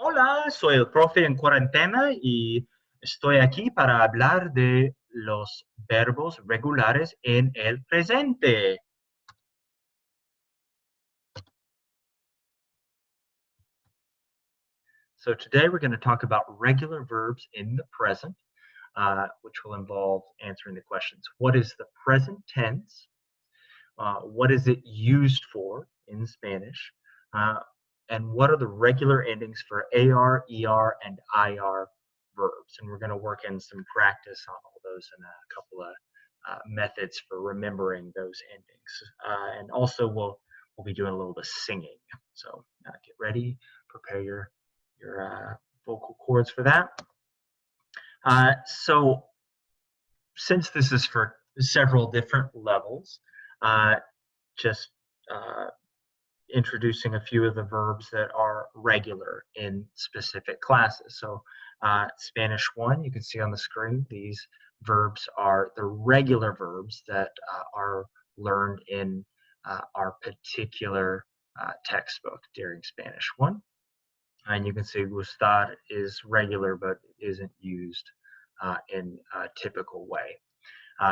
Hola, soy el profe en cuarentena y estoy aquí para hablar de los verbos regulares en el presente. So today we're going to talk about regular verbs in the present, which will involve answering the questions. What is the present tense? What is it used for in Spanish? And what are the regular endings for AR, ER, and IR verbs? And we're going to work in some practice on all those and a couple of methods for remembering those endings. And also we'll be doing a little bit of singing. So get ready, prepare your vocal cords for that. So since this is for several different levels, just introducing a few of the verbs that are regular in specific classes. So Spanish 1, you can see on the screen, these verbs are the regular verbs that are learned in our particular textbook during Spanish 1. And you can see gustar is regular, but isn't used in a typical way.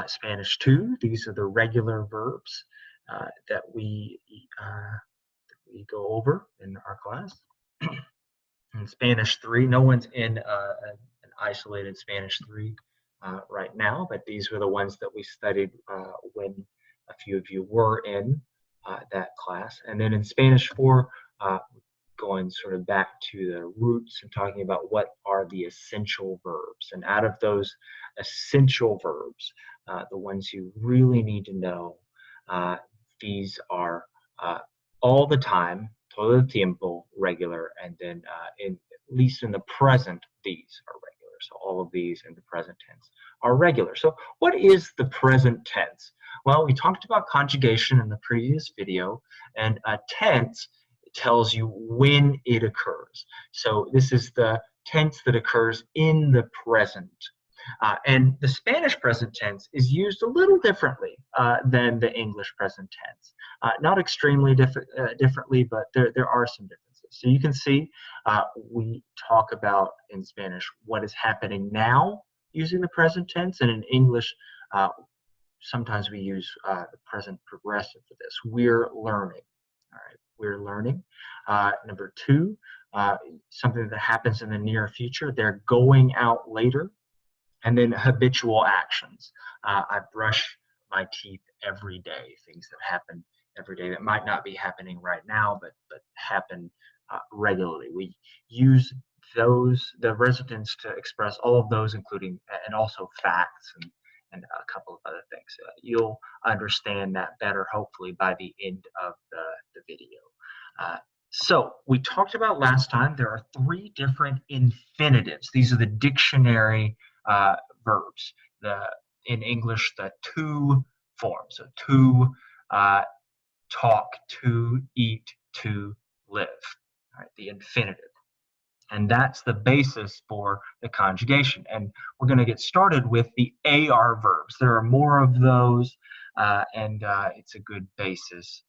Spanish 2, these are the regular verbs that we go over in our class. In Spanish 3, no one's in an isolated Spanish 3 right now, but these were the ones that we studied when a few of you were in that class. And then in Spanish 4, going sort of back to the roots and talking about what are the essential verbs. And out of those essential verbs, the ones you really need to know, these are all the time, todo el tiempo, regular, and then at least in the present, these are regular. So all of these in the present tense are regular. So what is the present tense? Well, we talked about conjugation in the previous video, and a tense tells you when it occurs. So this is the tense that occurs in the present. And the Spanish present tense is used a little differently than the English present tense. Not extremely differently, but there are some differences. So you can see we talk about in Spanish what is happening now using the present tense, and in English sometimes we use the present progressive for this. We're learning. All right, we're learning. Number 2, something that happens in the near future. They're going out later. And then habitual actions. I brush my teeth every day. Things that happen every day that might not be happening right now, but happen regularly. We use the residents to express all of those, including and also facts and a couple of other things. You'll understand that better, hopefully, by the end of the video. So we talked about last time, there are 3 different infinitives. These are the dictionary verbs. In English, the to form. So to talk, to eat, to live. All right, the infinitive. And that's the basis for the conjugation. And we're going to get started with the AR verbs. There are more of those, and it's a good basis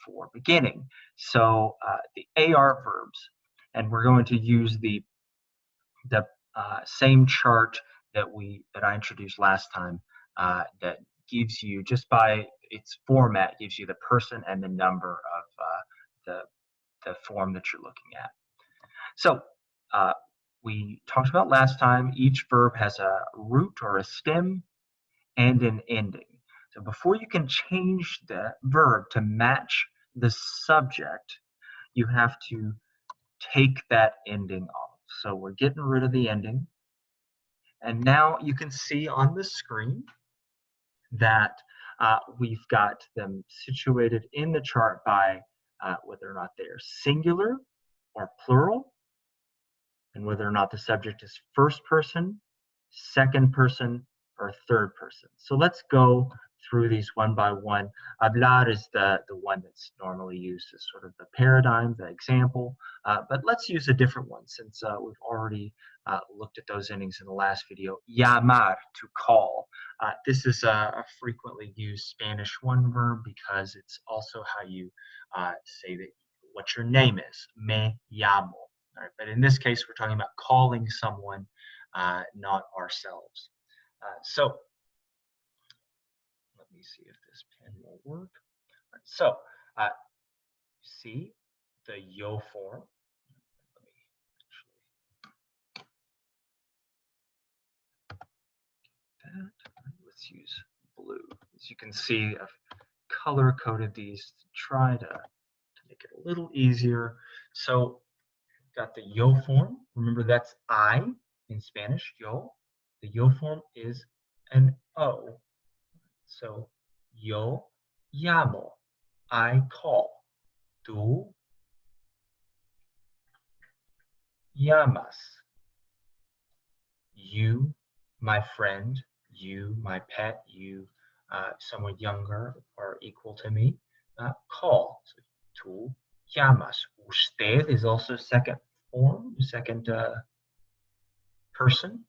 for beginning. So the AR verbs, and we're going to use the same chart that I introduced last time, that gives you, just by its format, gives you the person and the number of the form that you're looking at. So we talked about last time, each verb has a root or a stem and an ending. So before you can change the verb to match the subject, you have to take that ending off. So we're getting rid of the ending. And now you can see on the screen that we've got them situated in the chart by whether or not they are singular or plural, and whether or not the subject is first person, second person, or third person. So let's go through these one by one. Hablar is the one that's normally used as sort of the paradigm, the example, but let's use a different one since we've already looked at those endings in the last video. Llamar, to call. This is a frequently used Spanish 1 verb because it's also how you say that what your name is. Me llamo. All right, but in this case, we're talking about calling someone, not ourselves. So let me see if this pen will work. All right, so see the yo form. Let me actually that. Let's use blue. As you can see, I've color coded these to try to make it a little easier. So got the yo form. Remember that's I in Spanish, yo. The yo form is an O. So yo llamo. I call. Tú llamas. You, my friend, you, my pet, you, someone younger or equal to me, call. So tú llamas. Usted is also second form, second person.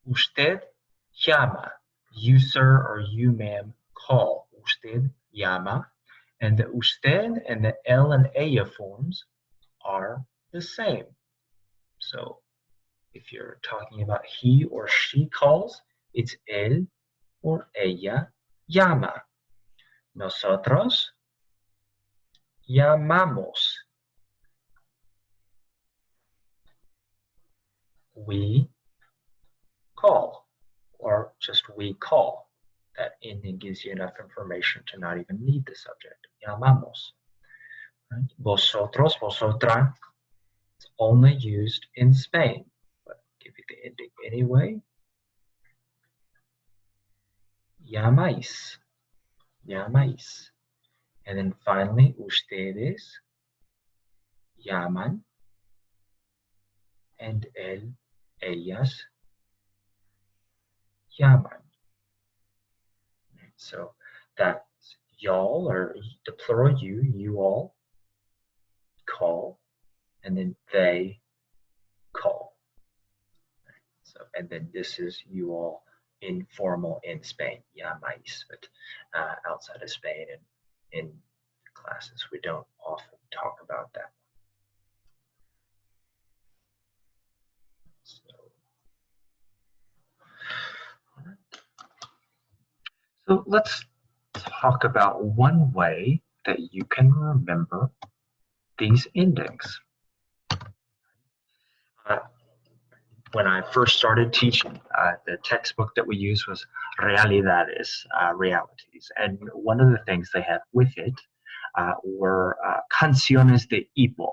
Usted llama. You, sir, or you, ma'am, call. Usted llama. And the usted and the él and ella forms are the same. So if you're talking about he or she calls, it's él or ella llama. Nosotros llamamos. We call, or just we call. That ending gives you enough information to not even need the subject. Llamamos. Right? Vosotros, vosotras. It's only used in Spain, but I'll give you the ending anyway. Llamáis. Llamáis. And then finally, ustedes llaman, and él, ellas llaman. So that's y'all, or the plural you all call, and then they call. So, and then this is you all informal in Spain, llamáis, but outside of Spain and in classes, we don't often talk about that. So let's talk about one way that you can remember these endings. When I first started teaching, the textbook that we used was Realidades, realities. And one of the things they had with it were canciones de hipo.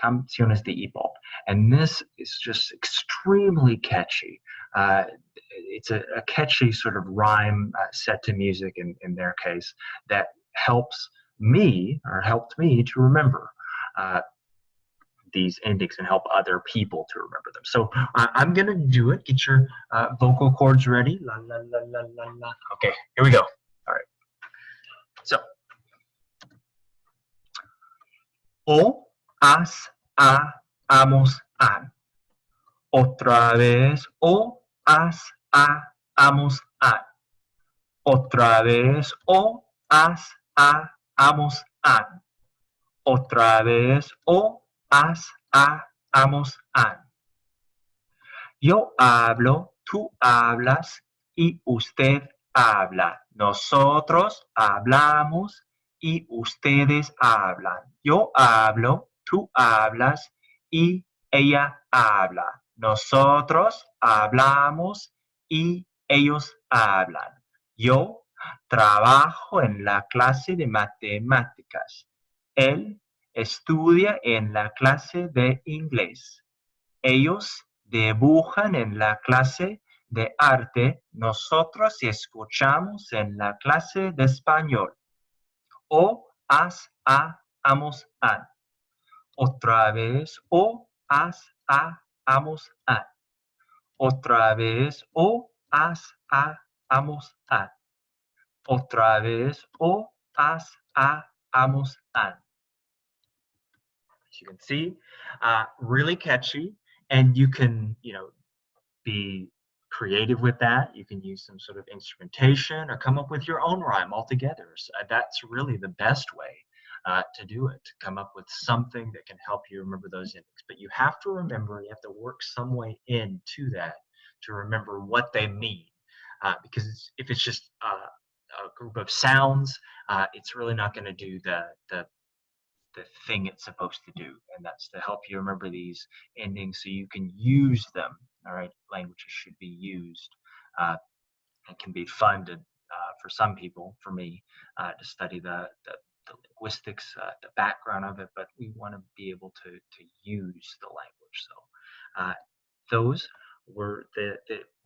Canciones de hipo. And this is just extremely catchy. It's a catchy sort of rhyme set to music in their case that helps me, or helped me, to remember these endings and help other people to remember them. So I'm going to do it. Get your vocal cords ready. La, la, la, la, la, la. Okay, here we go. All right. So, o, as, a, amos, an. Otra vez, o, as, a, amos, an. Otra vez, o, as, a, amos, an. Otra vez, o, as, a, amos, an. Yo hablo, tú hablas y usted habla. Nosotros hablamos y ustedes hablan. Yo hablo, tú hablas y ella habla. Nosotros hablamos y ellos hablan. Yo trabajo en la clase de matemáticas. Él estudia en la clase de inglés. Ellos dibujan en la clase de arte, nosotros escuchamos en la clase de español. O, as, a, amos, an. Otra vez, o, as, a, amos, an. Otra vez, o, as, a, amos, an. Otra vez, o, as, a, amos, an. As you can see, really catchy, and you can, be creative with that. You can use some sort of instrumentation or come up with your own rhyme altogether. So that's really the best way to do it. Come up with something that can help you remember those endings. But you have to remember, you have to work some way into that to remember what they mean. Because if it's just a group of sounds, it's really not going to do the thing it's supposed to do, and that's to help you remember these endings so you can use them. All right, languages should be used. It can be fun to, for some people, for me, to study the linguistics, the background of it, but we want to be able to use the language. So those were the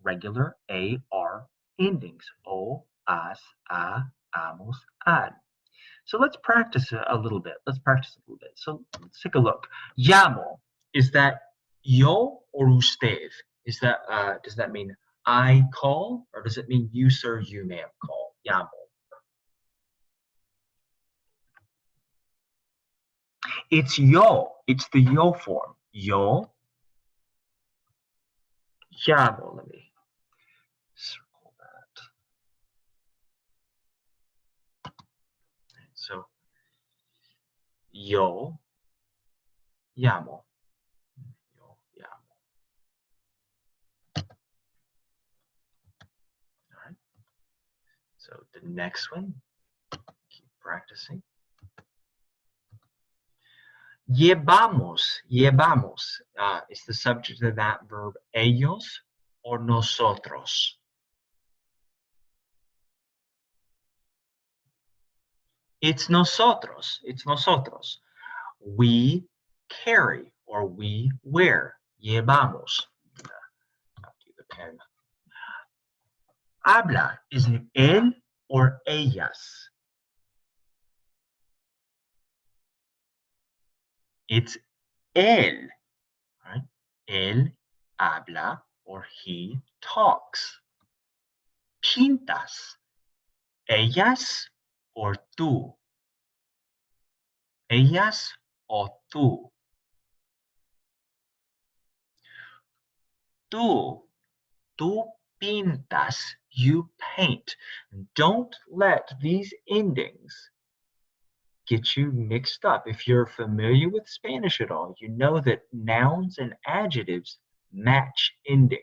regular AR endings. O, as, a, amos, ad. So let's practice a little bit. Let's practice a little bit. So let's take a look. Llamo, is that yo or usted? Is that does that mean I call, or does it mean you sir, you ma'am call? Llamo. It's yo. It's the yo form. Yo llamo. Let me circle that. So yo llamo. Yo llamo. All right. So the next one, keep practicing. Llevamos, llevamos is the subject of that verb ellos or nosotros. It's nosotros, it's nosotros. We carry or we wear, llevamos. I'll do the pen. Habla, is it él or ellas? It's él, right? Él habla or he talks. Pintas, ellas or tú. Ellas o tú. Tú pintas, you paint. Don't let these endings get you mixed up. If you're familiar with Spanish at all, you know that nouns and adjectives match endings.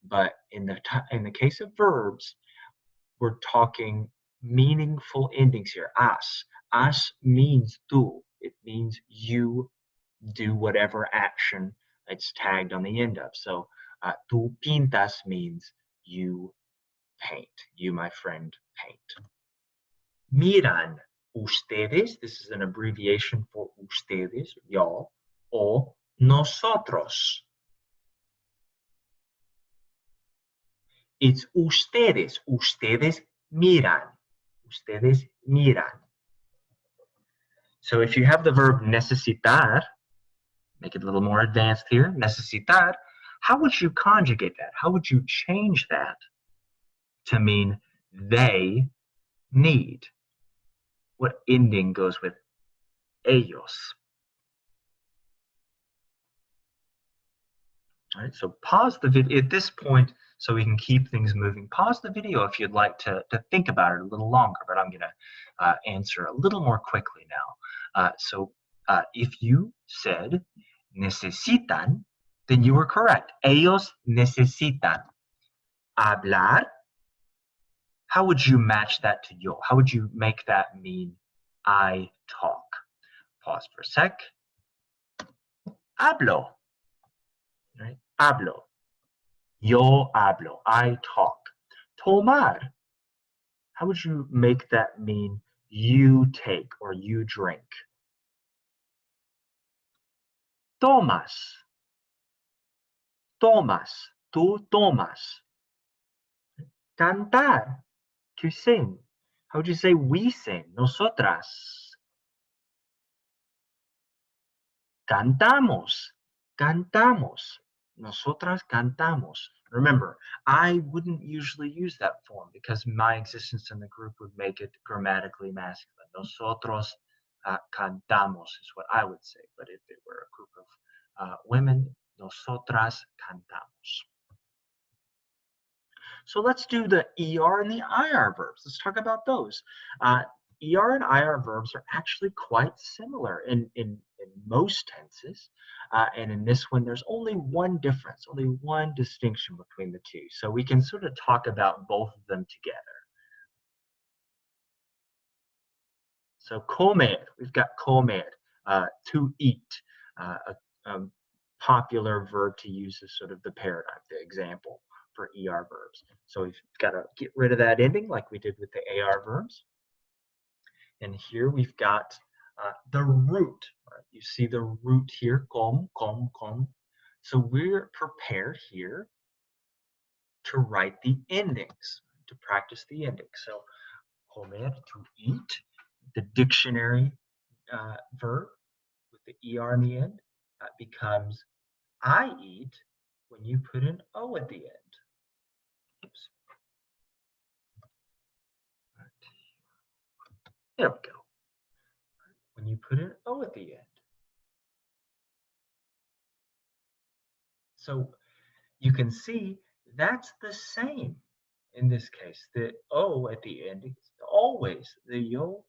But in the case of verbs, we're talking meaningful endings here. As means tú. It means you do whatever action it's tagged on the end of. So tú pintas means you paint. You, my friend, paint. Miran ustedes. This is an abbreviation for ustedes, y'all, o nosotros. It's ustedes. Ustedes miran. Ustedes miran. So if you have the verb necesitar, make it a little more advanced here, necesitar, how would you conjugate that? How would you change that to mean they need? What ending goes with ellos? All right, so pause the video at this point so we can keep things moving. Pause the video if you'd like to think about it a little longer, but I'm going to answer a little more quickly now. If you said necesitan, then you were correct. Ellos necesitan hablar. How would you match that to yo? How would you make that mean I talk? Pause for a sec. Hablo. Right? Hablo. Yo hablo. I talk. Tomar. How would you make that mean you take or you drink? Tomas. Tomas. Tú tomas. Cantar. To sing. How would you say we sing? Nosotras. Cantamos. Cantamos. Nosotras cantamos. Remember, I wouldn't usually use that form because my existence in the group would make it grammatically masculine. Nosotros cantamos is what I would say. But if it were a group of women, nosotras cantamos. So let's do the ER and the IR verbs. Let's talk about those. ER and IR verbs are actually quite similar in most tenses. And in this one, there's only one difference, only one distinction between the two. So we can sort of talk about both of them together. So comer, we've got comer, to eat, a popular verb to use as sort of the paradigm, the example for ER verbs. So we've got to get rid of that ending like we did with the AR verbs. And here we've got the root. Right? You see the root here, com. So we're prepared here to write the endings, to practice the endings. So comer, to eat, the dictionary verb with the ER in the end becomes I eat when you put an O at the end. Oops. There we go. When you put an O at the end. So you can see that's the same in this case. The O at the end is always the yo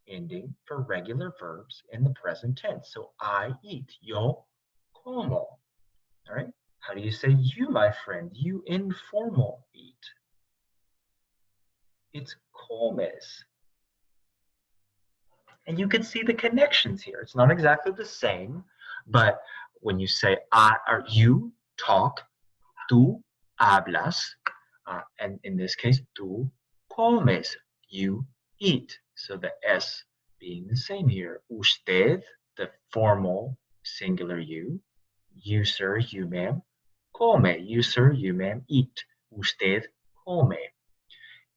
ending for regular verbs in the present tense. So I eat, yo como. All right. How do you say you, my friend? You informal eat. It's comes. And you can see the connections here. It's not exactly the same, but when you say I or you talk, tú hablas, and in this case, tú comes, you eat. So the S being the same here. Usted, the formal singular you sir, you ma'am, come, you sir, you ma'am, eat. Usted come.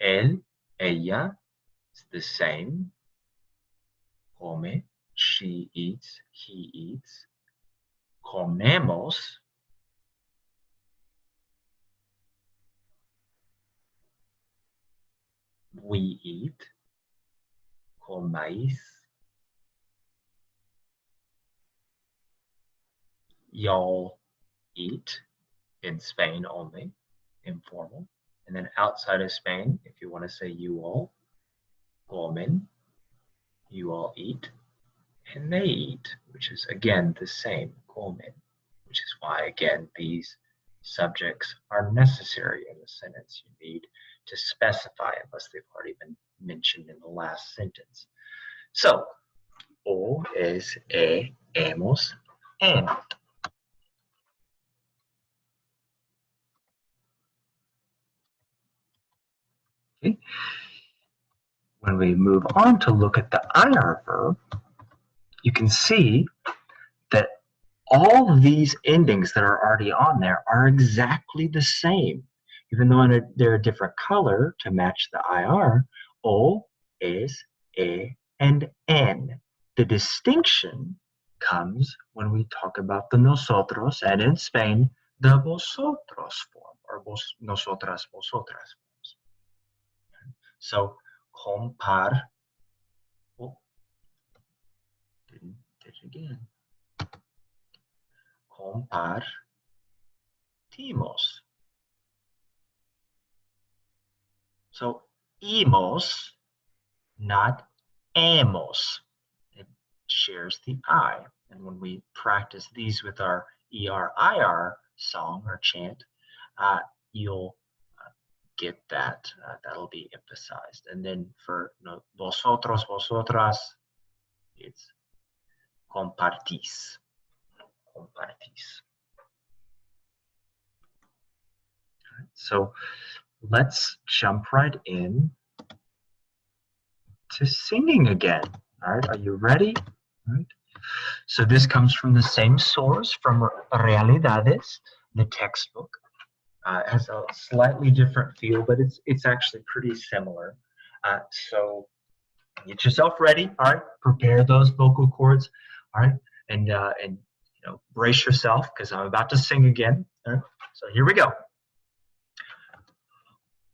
Él, ella, it's the same. Come, she eats, he eats. Comemos, we eat. Comáis, y'all eat. In Spain only, informal. And then outside of Spain, if you want to say you all, comen, you all eat. And they eat, which is again the same, comen, which is why, again, these subjects are necessary in the sentence. You need to specify unless they've already been mentioned in the last sentence. So, o es, hemos, en. Okay. When we move on to look at the IR verb, you can see that all of these endings that are already on there are exactly the same. Even though they're a different color to match the IR, O, es, and en. The distinction comes when we talk about the nosotros, and in Spain, the vosotros form, or nosotras, vosotras forms. So, compar, oh, did it again. Compartimos. So, imos, not hemos. It shares the I. And when we practice these with our ER-IR song or chant, you'll get that. That'll be emphasized. And then for vosotros, vosotras, it's compartís. Compartís. Right, so let's jump right in to singing again. All right, are you ready? All right. So this comes from the same source, from Realidades, the textbook. It has a slightly different feel, but it's actually pretty similar. So get yourself ready. All right, prepare those vocal cords. All right, and brace yourself because I'm about to sing again. All right, so here we go.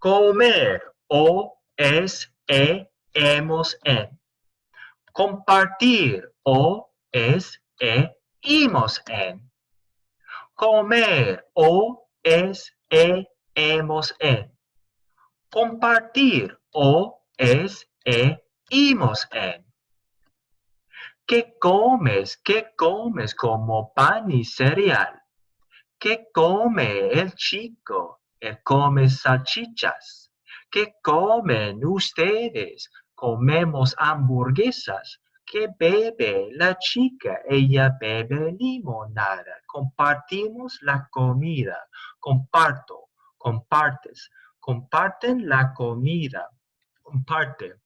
Comer, o, es, hemos, en. Compartir, o, es, imos, en. Comer, o, es, hemos, en. Compartir, o, es, Imos en. ¿Qué comes? ¿Qué comes como pan y cereal? ¿Qué come el chico? Él come salchichas. ¿Qué comen ustedes? Comemos hamburguesas. ¿Qué bebe la chica? Ella bebe limonada. Compartimos la comida. Comparto. Compartes. Comparten la comida. Comparte.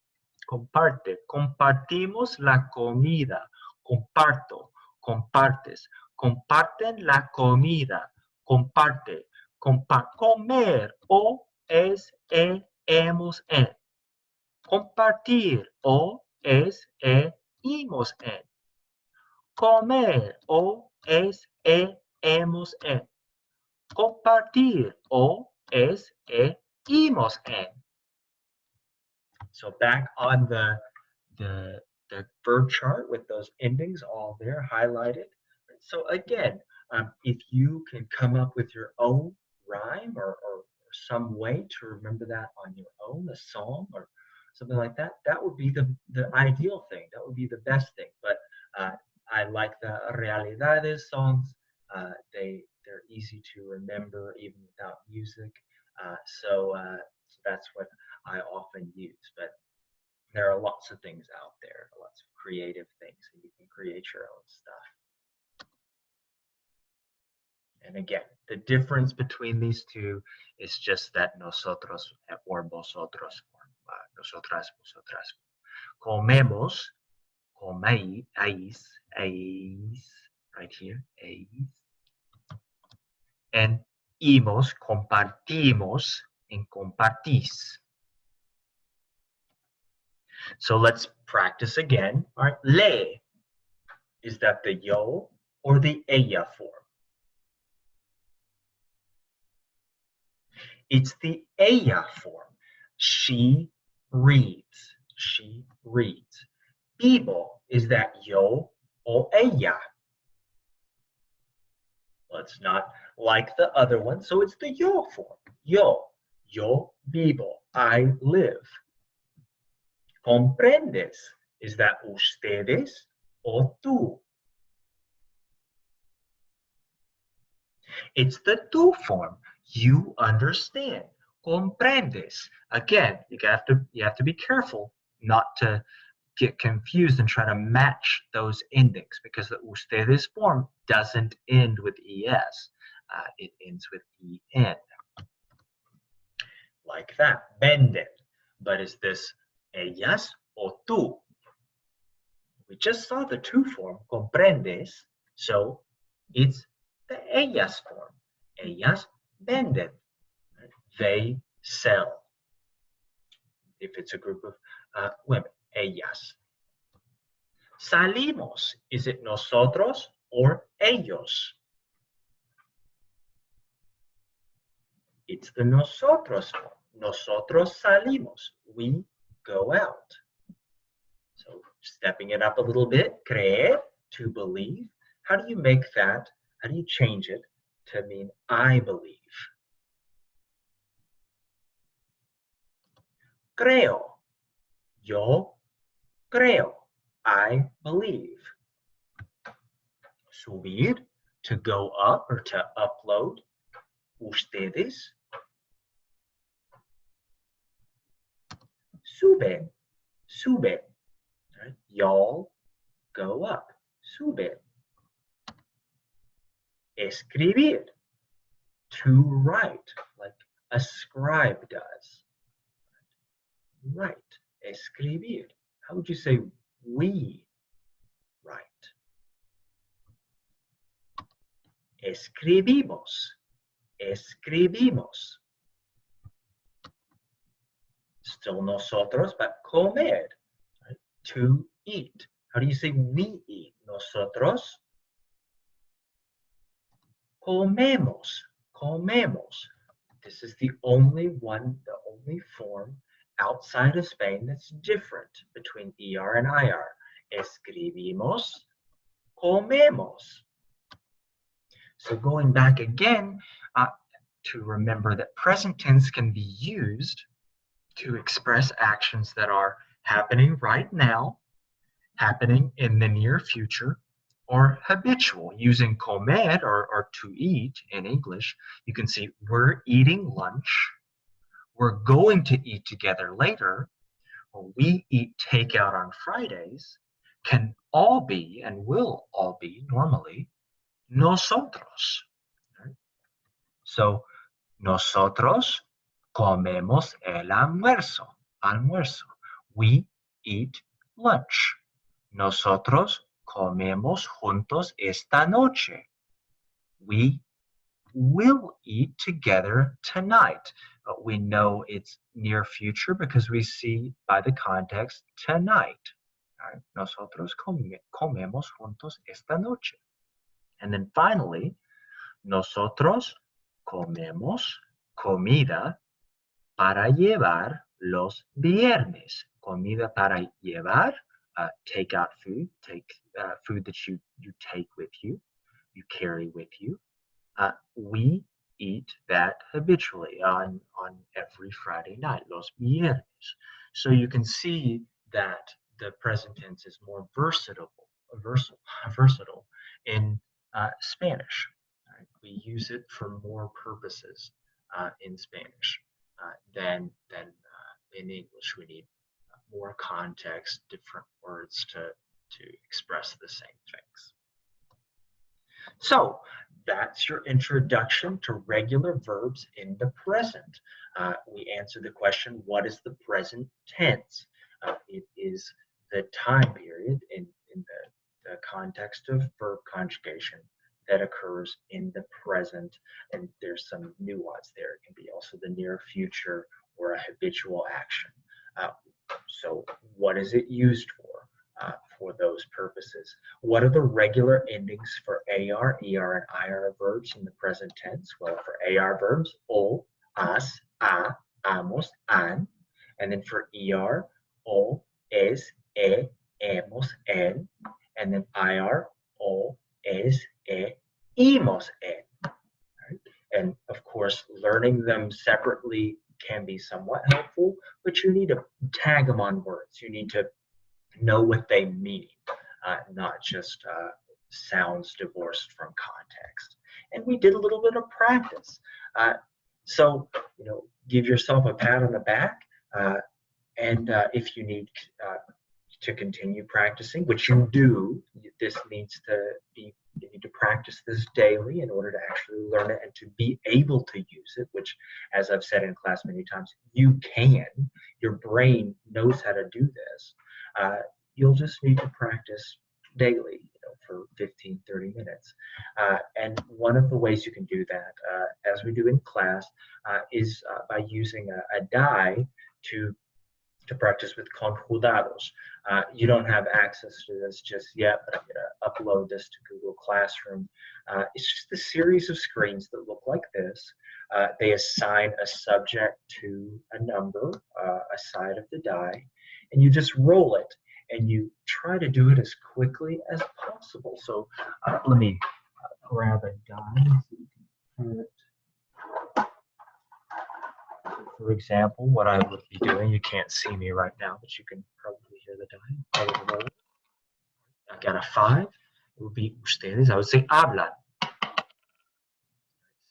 Comparte. Compartimos la comida. Comparto. Compartes. Comparten la comida. Comparte. Comer. O es, hemos, en. Compartir. O es, imos, en. Comer. O es, hemos, en. Compartir. O es, imos, en. So back on the verb chart with those endings all there highlighted. So again, if you can come up with your own rhyme or some way to remember that on your own, a song or something like that, that would be the ideal thing. That would be the best thing. But I like the realidades songs. They're easy to remember even without music. So that's what I often use. But there are lots of things out there, lots of creative things, and you can create your own stuff. And again, the difference between these two is just that nosotros or vosotros form. Nosotras, vosotras. Comemos, coméis, right here, and imos, compartimos, and compartís. So let's practice again. All right, le, is that the yo or the ella form? It's the ella form. She reads. She reads. Vivo, is that yo or ella? Well, it's not like the other one, so it's the yo form. Yo vivo, I live. Comprendes, is that ustedes or tú? It's the tú form. You understand. Comprendes. Again, you have to be careful not to get confused and try to match those endings because the ustedes form doesn't end with es. It ends with en. Like that. Venden. But is this ellas or tú? We just saw the tú form, comprendes, so it's the ellas form. Ellas venden. They sell. If it's a group of women, ellas. Salimos. Is it nosotros or ellos? It's the nosotros form. Nosotros salimos. We go out. So stepping it up a little bit, creer, to believe. How do you make that? How do you change it to mean I believe? Creo. Yo creo. I believe. Subir, to go up or to upload. Ustedes. Suben. Suben. Right? Y'all go up. Suben. Escribir, to write, like a scribe does. Write. Escribir. How would you say we write? Escribimos. Escribimos. Still nosotros, but comer, right? To eat. How do you say we eat? Nosotros comemos. Comemos. This is the only one, the only form outside of Spain that's different between ER and IR. Escribimos, comemos. So going back again to remember that present tense can be used to express actions that are happening right now, happening in the near future, or habitual. Using comer or to eat in English, you can see we're eating lunch, we're going to eat together later, or we eat takeout on Fridays, can all be and will all be normally nosotros. Right? So, nosotros comemos el almuerzo. Almuerzo. We eat lunch. Nosotros comemos juntos esta noche. We will eat together tonight. We know it's near future because we see by the context tonight. Right? Nosotros comemos juntos esta noche. And then finally, nosotros comemos comida para llevar los viernes. Comida para llevar, take out food, food that you take with you carry with you. We eat that habitually on every Friday night, los viernes. So you can see that the present tense is more versatile in Spanish. Right? We use it for more purposes in Spanish than in English. We need more context, different words to express the same things. So that's your introduction to regular verbs in the present. We answered the question, what is the present tense? It is the time period in the context of verb conjugation that occurs in the present, and there's some nuance there. It can be also the near future or a habitual action. So what is it used for those purposes? What are the regular endings for AR, ER, and IR verbs in the present tense? Well, for AR verbs, o, as, a, amos, an. And then for ER, o, es, e, hemos, en. And then IR, o, es, e, imos, en. Right? And of course, learning them separately can be somewhat helpful, but you need to tag them on words. You need to know what they mean, not just sounds divorced from context. And we did a little bit of practice. So, give yourself a pat on the back, and if you need to continue practicing, which you do, this needs to be, you need to practice this daily in order to actually learn it and to be able to use it, which, as I've said in class many times, you can. Your brain knows how to do this. You'll just need to practice daily, for 15, 30 minutes. And one of the ways you can do that, as we do in class, is by using a die to practice with conjugados. You don't have access to this just yet, but I'm going to upload this to Google Classroom. It's just a series of screens that look like this. They assign a subject to a number, a side of the die, and you just roll it, and you try to do it as quickly as possible. So let me grab a die so you can put. For example, what I would be doing, you can't see me right now, but you can probably hear the die. I got a 5. It would be ustedes. I would say hablan.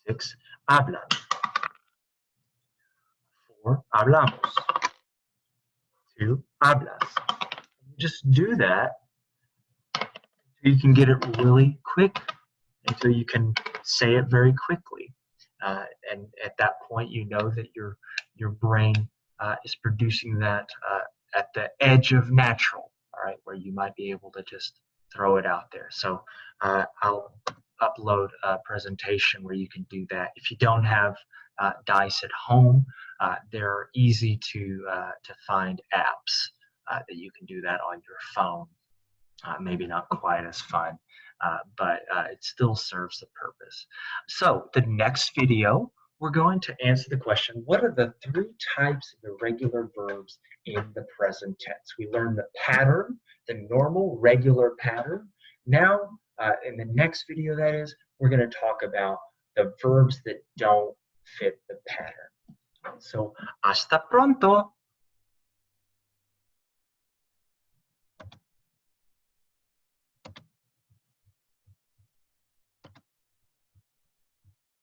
6, hablan. 4, hablamos. 2, hablas. Just do that until you can get it really quick, until you can say it very quickly. And at that point, you know that your brain is producing that at the edge of natural, all right, where you might be able to just throw it out there. So I'll upload a presentation where you can do that. If you don't have dice at home, they're easy to find apps that you can do that on your phone. Maybe not quite as fun, but it still serves the purpose. So the next video, we're going to answer the question, what are the 3 types of irregular verbs in the present tense? We learned the pattern, the normal, regular pattern. Now, in the next video, that is, we're going to talk about the verbs that don't fit the pattern. So, hasta pronto.